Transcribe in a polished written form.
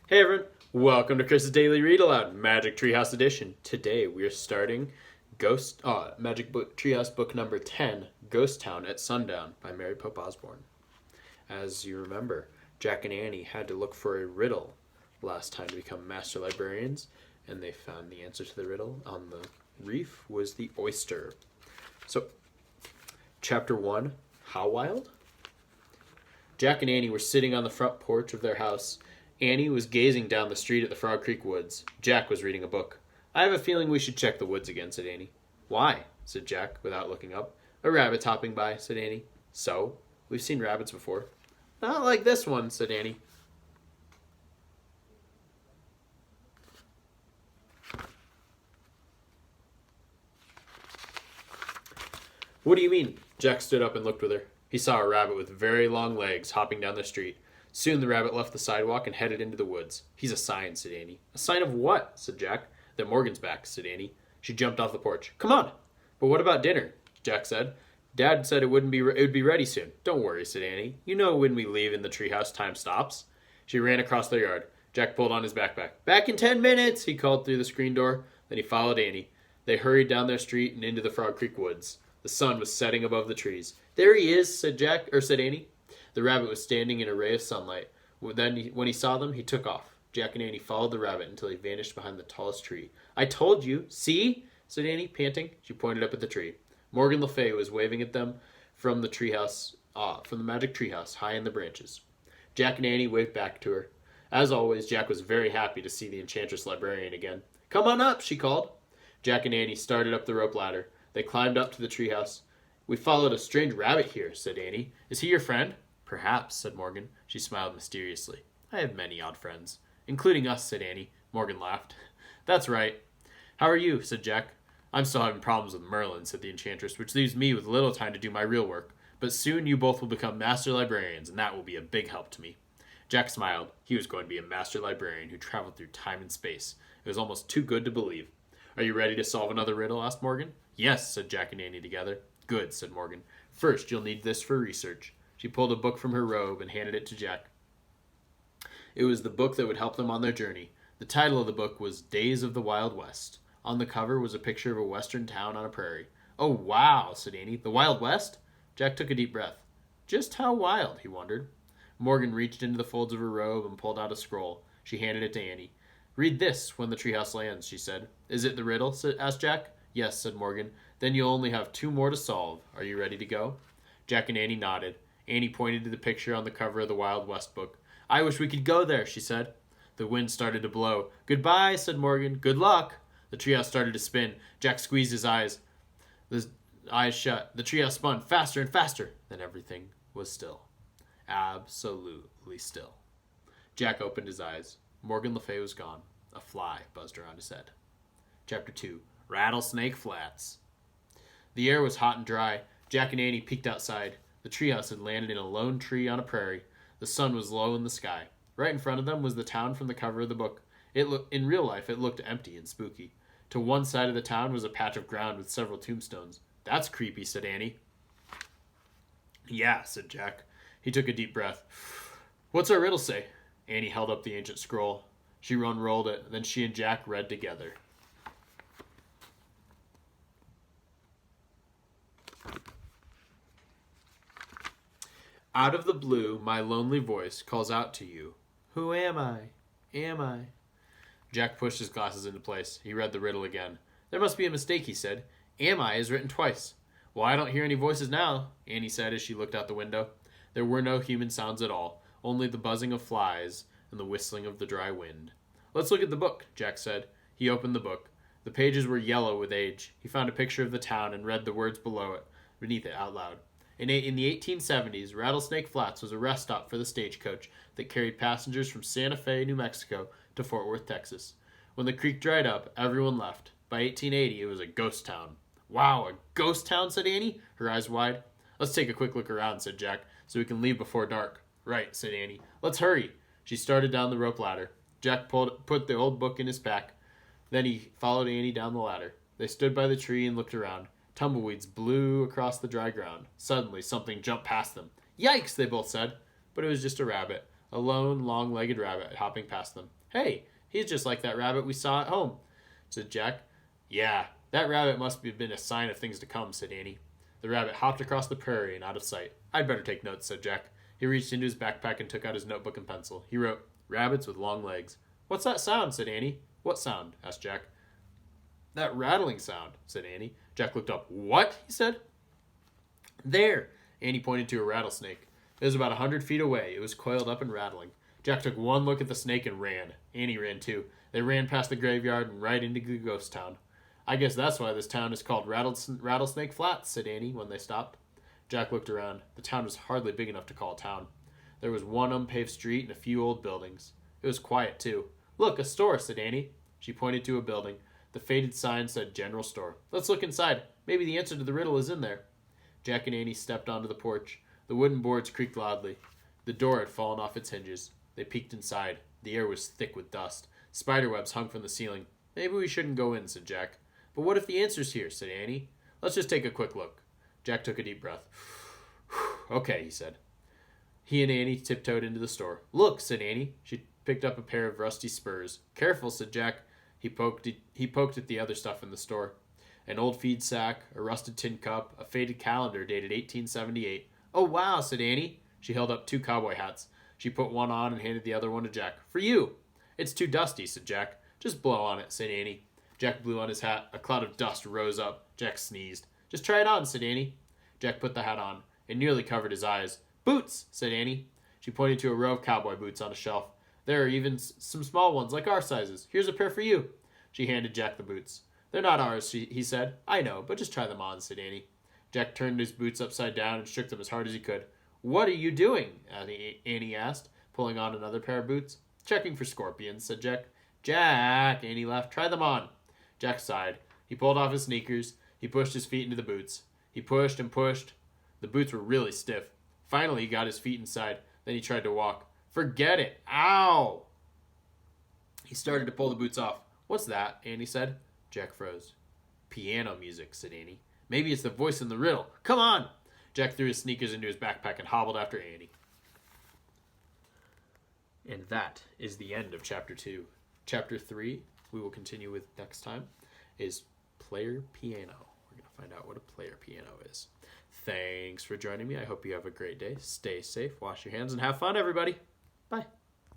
Hey everyone, welcome to Chris's Daily Read Aloud, Magic Treehouse Edition. Today we are starting Magic Book Treehouse book number 10, Ghost Town at Sundown by Mary Pope Osborn. As you remember, Jack and Annie had to look for a riddle last time to become master librarians, and they found the answer to the riddle on the reef was the oyster. So, Chapter 1, How Wild? Jack and Annie were sitting on the front porch of their house. Annie was gazing down the street at the Frog Creek woods. Jack was reading a book. "I have a feeling we should check the woods again," said Annie. "Why?" said Jack, without looking up. "A rabbit's hopping by," said Annie. "So? We've seen rabbits before." "Not like this one," said Annie. "What do you mean?" Jack stood up and looked with her. He saw a rabbit with very long legs hopping down the street. Soon the rabbit left the sidewalk and headed into the woods. "He's a sign," said Annie. "A sign of what?" said Jack. "That Morgan's back," said Annie. She jumped off the porch. "Come on!" "But what about dinner?" Jack said. "Dad said it would be ready soon." "Don't worry," said Annie. "You know when we leave in the treehouse, time stops." She ran across their yard. Jack pulled on his backpack. "Back in 10 minutes," he called through the screen door. Then he followed Annie. They hurried down their street and into the Frog Creek woods. The sun was setting above the trees. "There he is," said Annie. The rabbit was standing in a ray of sunlight. Then, when he saw them, he took off. Jack and Annie followed the rabbit until he vanished behind the tallest tree. "I told you! See?" said Annie, panting. She pointed up at the tree. Morgan Le Fay was waving at them from the magic treehouse, high in the branches. Jack and Annie waved back to her. As always, Jack was very happy to see the enchantress librarian again. "Come on up," she called. Jack and Annie started up the rope ladder. They climbed up to the treehouse. "We followed a strange rabbit here," said Annie. "Is he your friend?" "Perhaps," said Morgan. She smiled mysteriously. "I have many odd friends." "Including us," said Annie. Morgan laughed. "That's right." "How are you?" said Jack. "I'm still having problems with Merlin," said the enchantress, "which leaves me with little time to do my real work. But soon you both will become master librarians, and that will be a big help to me." Jack smiled. He was going to be a master librarian who traveled through time and space. It was almost too good to believe. "Are you ready to solve another riddle?" asked Morgan. "Yes," said Jack and Annie together. "Good," said Morgan. "First, you'll need this for research." She pulled a book from her robe and handed it to Jack. It was the book that would help them on their journey. The title of the book was Days of the Wild West. On the cover was a picture of a western town on a prairie. "Oh, wow," said Annie. "The Wild West?" Jack took a deep breath. Just how wild, he wondered. Morgan reached into the folds of her robe and pulled out a scroll. She handed it to Annie. "Read this when the treehouse lands," she said. "Is it the riddle?" asked Jack. "Yes," said Morgan. "Then you'll only have 2 more to solve. Are you ready to go?" Jack and Annie nodded. Annie pointed to the picture on the cover of the Wild West book. "I wish we could go there," she said. The wind started to blow. "Goodbye," said Morgan. "Good luck." The treehouse started to spin. Jack squeezed his eyes. The eyes shut. The treehouse spun faster and faster. Then everything was still. Absolutely still. Jack opened his eyes. Morgan Le Fay was gone. A fly buzzed around his head. Chapter 2. Rattlesnake Flats. The air was hot and dry. Jack and Annie peeked outside. The treehouse had landed in a lone tree on a prairie. The sun was low in the sky. Right in front of them was the town from the cover of the book. In real life, it looked empty and spooky. To one side of the town was a patch of ground with several tombstones. "That's creepy," said Annie. "Yeah," said Jack. He took a deep breath. "What's our riddle say?" Annie held up the ancient scroll. She unrolled it. Then she and Jack read together. "Out of the blue, my lonely voice calls out to you. Who am I? Am I?" Jack pushed his glasses into place. He read the riddle again. "There must be a mistake," he said. "Am I is written twice." "Well, I don't hear any voices now," Annie said as she looked out the window. There were no human sounds at all, only the buzzing of flies and the whistling of the dry wind. "Let's look at the book," Jack said. He opened the book. The pages were yellow with age. He found a picture of the town and read the words beneath it out loud. In the 1870s, Rattlesnake Flats was a rest stop for the stagecoach that carried passengers from Santa Fe, New Mexico to Fort Worth, Texas. When the creek dried up, everyone left. By 1880, it was a ghost town. "Wow, a ghost town?" said Annie, her eyes wide. "Let's take a quick look around," said Jack, "so we can leave before dark." "Right," said Annie. "Let's hurry." She started down the rope ladder. Jack put the old book in his pack. Then he followed Annie down the ladder. They stood by the tree and looked around. Tumbleweeds blew across the dry ground. Suddenly, something jumped past them. "Yikes!" they both said. But it was just a rabbit. A lone, long-legged rabbit hopping past them. Hey, he's just like that rabbit we saw at home, said Jack. Yeah, that rabbit must have been a sign of things to come, said Annie. The rabbit hopped across the prairie and out of sight. I'd better take notes, said Jack. He reached into his backpack and took out his notebook and pencil. He wrote, rabbits with long legs. What's that sound, said Annie. What sound, asked Jack. That rattling sound, said Annie. Jack looked up. What? He said. There! Annie pointed to a rattlesnake. It was about 100 feet away. It was coiled up and rattling. Jack took one look at the snake and ran. Annie ran too. They ran past the graveyard and right into the ghost town. I guess that's why this town is called Rattlesnake Flats, said Annie when they stopped. Jack looked around. The town was hardly big enough to call a town. There was one unpaved street and a few old buildings. It was quiet too. Look, a store, said Annie. She pointed to a building. The faded sign said General Store. Let's look inside. Maybe the answer to the riddle is in there. Jack and Annie stepped onto the porch. The wooden boards creaked loudly. The door had fallen off its hinges. They peeked inside. The air was thick with dust. Spiderwebs hung from the ceiling. Maybe we shouldn't go in, said Jack. But what if the answer's here, said Annie. Let's just take a quick look. Jack took a deep breath. Okay, he said. He and Annie tiptoed into the store. Look, said Annie. She picked up a pair of rusty spurs. Careful, said Jack. He poked at the other stuff in the store. An old feed sack, a rusted tin cup, a faded calendar dated 1878. Oh, wow, said Annie. She held up 2 cowboy hats. She put one on and handed the other one to Jack. For you. It's too dusty, said Jack. Just blow on it, said Annie. Jack blew on his hat. A cloud of dust rose up. Jack sneezed. Just try it on, said Annie. Jack put the hat on. It nearly covered his eyes. Boots, said Annie. She pointed to a row of cowboy boots on a shelf. There are even some small ones, like our sizes. Here's a pair for you. She handed Jack the boots. They're not ours, he said. I know, but just try them on, said Annie. Jack turned his boots upside down and shook them as hard as he could. What are you doing? Annie asked, pulling on another pair of boots. Checking for scorpions, said Jack. Jack, Annie laughed. Try them on. Jack sighed. He pulled off his sneakers. He pushed his feet into the boots. He pushed and pushed. The boots were really stiff. Finally, he got his feet inside. Then he tried to walk. Forget it. Ow! He started to pull the boots off. What's that? Annie said. Jack froze. Piano music, said Annie. Maybe it's the voice in the riddle. Come on! Jack threw his sneakers into his backpack and hobbled after Annie. And that is the end of Chapter 2. Chapter 3, we will continue with next time, is player piano. We're going to find out what a player piano is. Thanks for joining me. I hope you have a great day. Stay safe, wash your hands, and have fun, everybody. Bye.